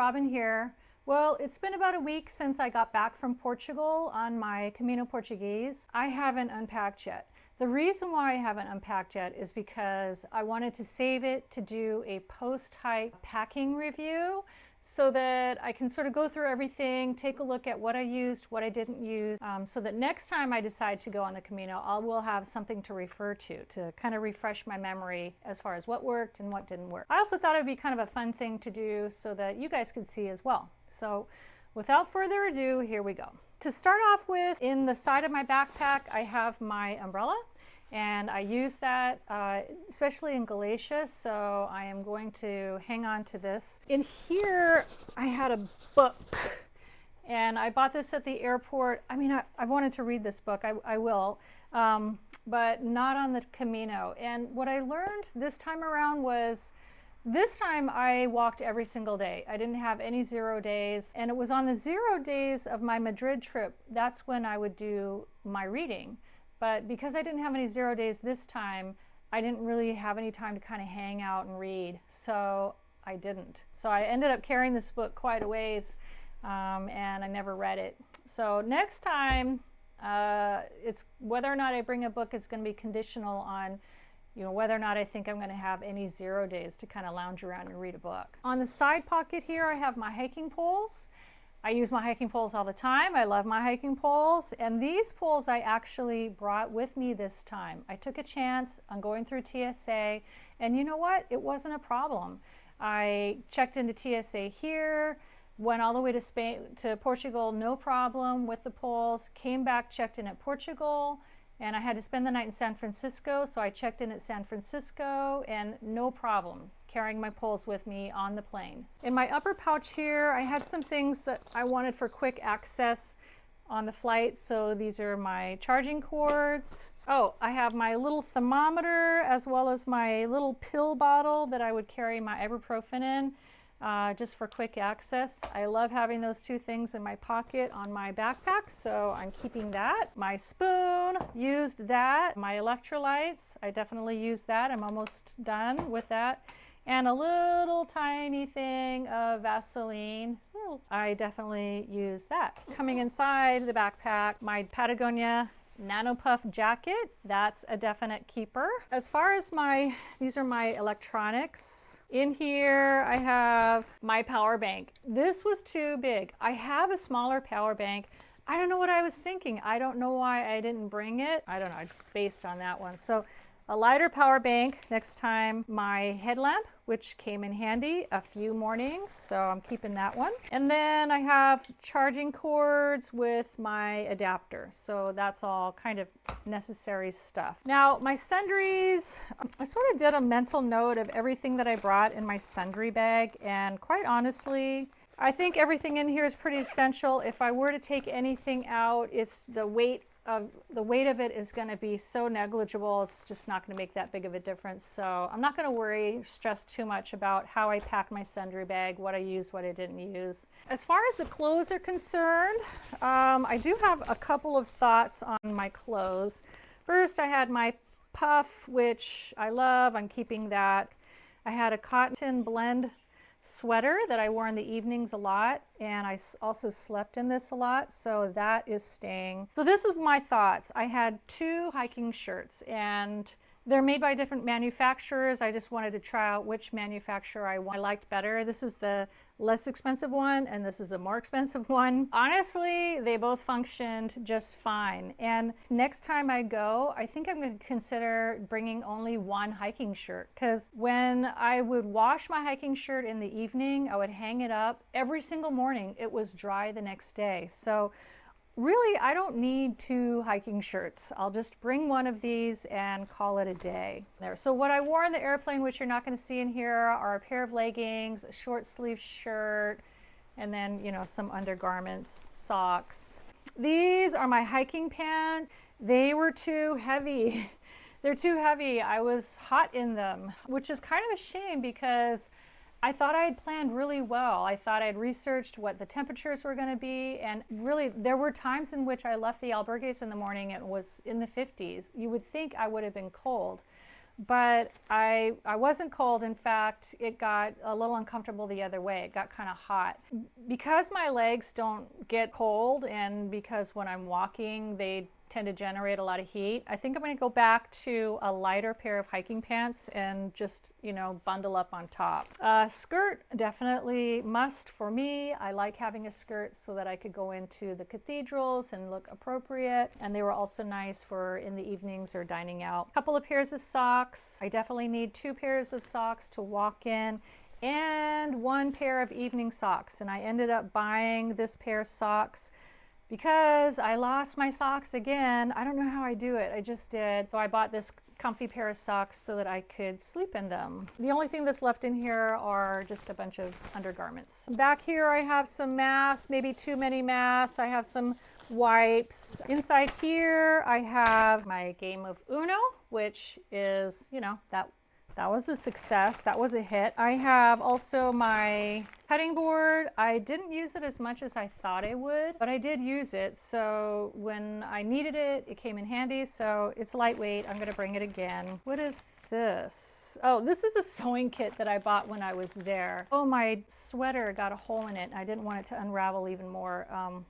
Robin here. Well, it's been about a week since I got back from Portugal on my Camino Portuguese. I haven't unpacked yet. The reason why I haven't unpacked yet is because I wanted to save it to do a post-hike packing review so that I can sort of go through everything, take a look at what I used, what I didn't use, so that next time I decide to go on the Camino, I will have something to refer to kind of refresh my memory as far as what worked and what didn't work. I also thought it would be kind of a fun thing to do so that you guys could see as well. So without further ado, here we go. To start off with, in the side of my backpack, I have my umbrella. And I use that especially in Galicia, so I am going to hang on to this. In here, I had a book, and I bought this at the airport. I mean, I wanted to read this book, I will, but not on the Camino. And what I learned this time around was, this time I walked every single day. I didn't have any 0 days, and it was on the 0 days of my Madrid trip, that's when I would do my reading. But because I didn't have any 0 days this time, I didn't really have any time to kind of hang out and read. So I didn't. So I ended up carrying this book quite a ways, and I never read it. So next time, it's whether or not I bring a book is going to be conditional on, whether or not I think I'm going to have any 0 days to kind of lounge around and read a book. On the side pocket here, I have my hiking poles. I use my hiking poles all the time. I love my hiking poles. And these poles I actually brought with me this time. I took a chance on going through TSA, and you know what? It wasn't a problem. I checked into TSA here, went all the way to Spain, to Portugal, no problem with the poles, came back, checked in at Portugal, and I had to spend the night in San Francisco, so I checked in at San Francisco, and no problem carrying my poles with me on the plane. In my upper pouch here, I had some things that I wanted for quick access on the flight, so these are my charging cords. Oh, I have my little thermometer as well as my little pill bottle that I would carry my ibuprofen in. Just for quick access. I love having those two things in my pocket on my backpack, so I'm keeping that. My spoon, used that. My electrolytes, I definitely used that. I'm almost done with that. And a little tiny thing of Vaseline. So I definitely use that. Coming inside the backpack, my Patagonia Nano Puff jacket, that's a definite keeper. As far as these are my electronics. In here I have my power bank. This was too big. I have a smaller power bank. I don't know what I was thinking. I don't know why I didn't bring it. I don't know, I just spaced on that one. So a lighter power bank next time. My headlamp, which came in handy a few mornings, so I'm keeping that one. And then I have charging cords with my adapter, so that's all kind of necessary stuff. Now my sundries, I sort of did a mental note of everything that I brought in my sundry bag, and quite honestly, I think everything in here is pretty essential. If I were to take anything out, it's the weight of it is going to be so negligible, it's just not going to make that big of a difference. So I'm not going to stress too much about how I packed my sundry bag, what I used, what I didn't use. As far as the clothes are concerned, I do have a couple of thoughts on my clothes. First, I had my puff, which I love. I'm keeping that. I had a cotton blend sweater that I wore in the evenings a lot, and I also slept in this a lot, so that is staying. So this is my thoughts. I had two hiking shirts, and they're made by different manufacturers. I just wanted to try out which manufacturer I liked better. This is the less expensive one, and this is a more expensive one. Honestly, they both functioned just fine. And next time I go, I think I'm going to consider bringing only one hiking shirt, because when I would wash my hiking shirt in the evening, I would hang it up. Every single morning, it was dry the next day. So really, I don't need two hiking shirts. I'll just bring one of these and call it a day. There. So what I wore on the airplane, which you're not going to see in here, are a pair of leggings, a short sleeve shirt, and then, some undergarments, socks. These are my hiking pants. They were too heavy. They're too heavy. I was hot in them, which is kind of a shame because I thought I had planned really well. I thought I'd researched what the temperatures were going to be, and really there were times in which I left the albergues in the morning and it was in the 50s. You would think I would have been cold, but I wasn't cold. In fact, it got a little uncomfortable the other way. It got kind of hot. Because my legs don't get cold, and because when I'm walking, they tend to generate a lot of heat, I think I'm going to go back to a lighter pair of hiking pants and just, you know, bundle up on top. Skirt, definitely must for me. I like having a skirt so that I could go into the cathedrals and look appropriate. And they were also nice for in the evenings or dining out. A couple of pairs of socks. I definitely need 2 pairs of socks to walk in, and 1 pair of evening socks. And I ended up buying this pair of socks because I lost my socks again. I don't know how I do it. I just did. So I bought this comfy pair of socks so that I could sleep in them. The only thing that's left in here are just a bunch of undergarments. Back here I have some masks, maybe too many masks. I have some wipes. Inside here I have my game of Uno, which is, you know, that was a success. That was a hit. I have also my cutting board. I didn't use it as much as I thought I would, but I did use it. So when I needed it, it came in handy. So it's lightweight. I'm going to bring it again. What is this? Oh, this is a sewing kit that I bought when I was there. Oh, my sweater got a hole in it. I didn't want it to unravel even more.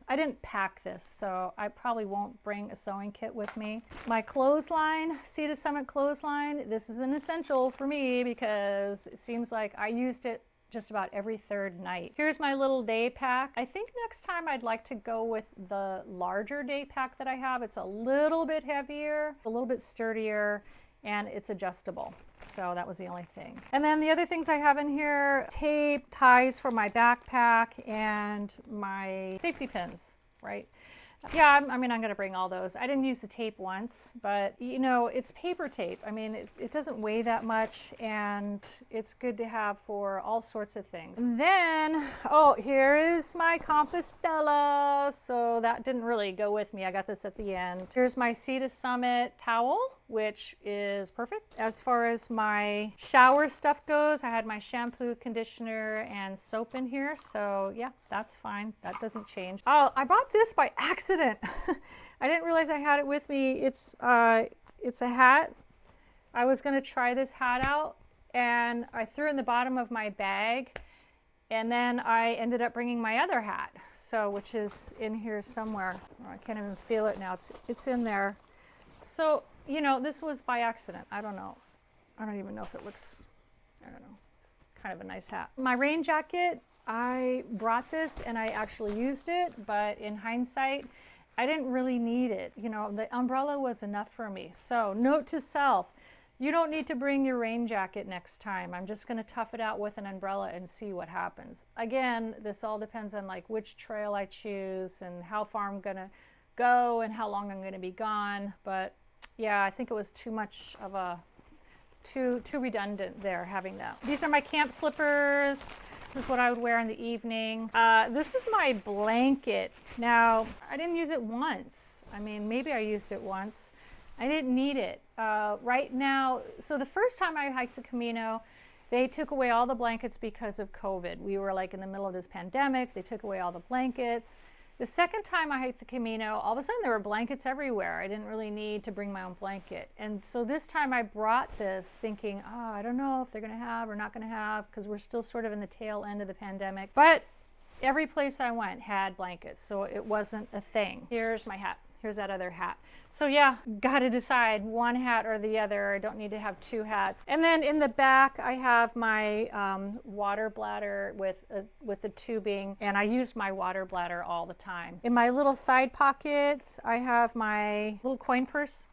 I didn't pack this, so I probably won't bring a sewing kit with me. My clothesline, Sea to Summit clothesline. This is an essential for me because it seems like I used it just about every 3rd night. Here's my little day pack. I think next time I'd like to go with the larger day pack that I have. It's a little bit heavier, a little bit sturdier, and it's adjustable. So that was the only thing. And then the other things I have in here, tape, ties for my backpack, and my safety pins, right? Yeah, I mean, I'm going to bring all those. I didn't use the tape once, but you know, it's paper tape. I mean, it doesn't weigh that much, and it's good to have for all sorts of things. And then, oh, here is my Compostela. So that didn't really go with me. I got this at the end. Here's my Sea to Summit towel, which is perfect. As far as my shower stuff goes, I had my shampoo, conditioner, and soap in here. So yeah, that's fine. That doesn't change. Oh, I bought this by accident. I didn't realize I had it with me. It's a hat. I was going to try this hat out, and I threw it in the bottom of my bag, and then I ended up bringing my other hat, so which is in here somewhere. Oh, I can't even feel it now. It's in there. So, you know, this was by accident. I don't know. I don't even know if it looks, I don't know. It's kind of a nice hat. My rain jacket, I brought this and I actually used it, but in hindsight, I didn't really need it. You know, the umbrella was enough for me. So note to self, you don't need to bring your rain jacket next time. I'm just going to tough it out with an umbrella and see what happens. Again, this all depends on like which trail I choose and how far I'm going to go and how long I'm going to be gone. But yeah, I think it was too much of a, too redundant there having that. These are my camp slippers. This is what I would wear in the evening. This is my blanket. Now, I didn't use it once. I mean, maybe I used it once. I didn't need it. Right now, so the first time I hiked the Camino, they took away all the blankets because of COVID. We were like in the middle of this pandemic. They took away all the blankets. The second time I hiked the Camino, all of a sudden there were blankets everywhere. I didn't really need to bring my own blanket. And so this time I brought this thinking, oh, I don't know if they're gonna have or not gonna have, because we're still sort of in the tail end of the pandemic. But every place I went had blankets, so it wasn't a thing. Here's my hat. Here's that other hat. So yeah, gotta decide one hat or the other. I don't need to have 2 hats. And then in the back, I have my water bladder with the tubing, and I use my water bladder all the time. In my little side pockets, I have my little coin purse.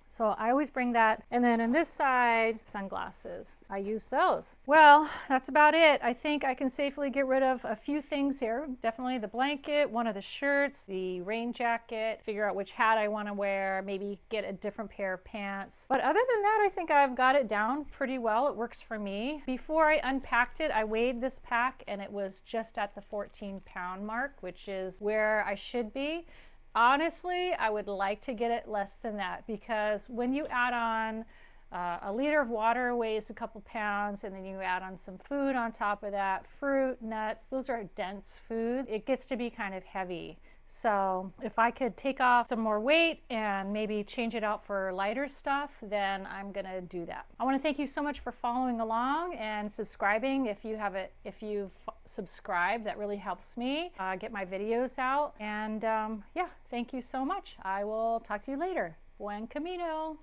So I always bring that. And then on this side, sunglasses. I use those. Well, that's about it. I think I can safely get rid of a few things here. Definitely the blanket, one of the shirts, the rain jacket, figure out which hat I want to wear, maybe get a different pair of pants. But other than that, I think I've got it down pretty well. It works for me. Before I unpacked it, I weighed this pack and it was just at the 14-pound mark, which is where I should be. Honestly, I would like to get it less than that, because when you add on a liter of water weighs a couple pounds, and then you add on some food on top of that, fruit, nuts, those are dense food. It gets to be kind of heavy. So if I could take off some more weight and maybe change it out for lighter stuff, then I'm gonna do that. I want to thank you so much for following along and subscribing. If you've subscribed, that really helps me get my videos out. And yeah, thank you so much. I will talk to you later. Buen camino.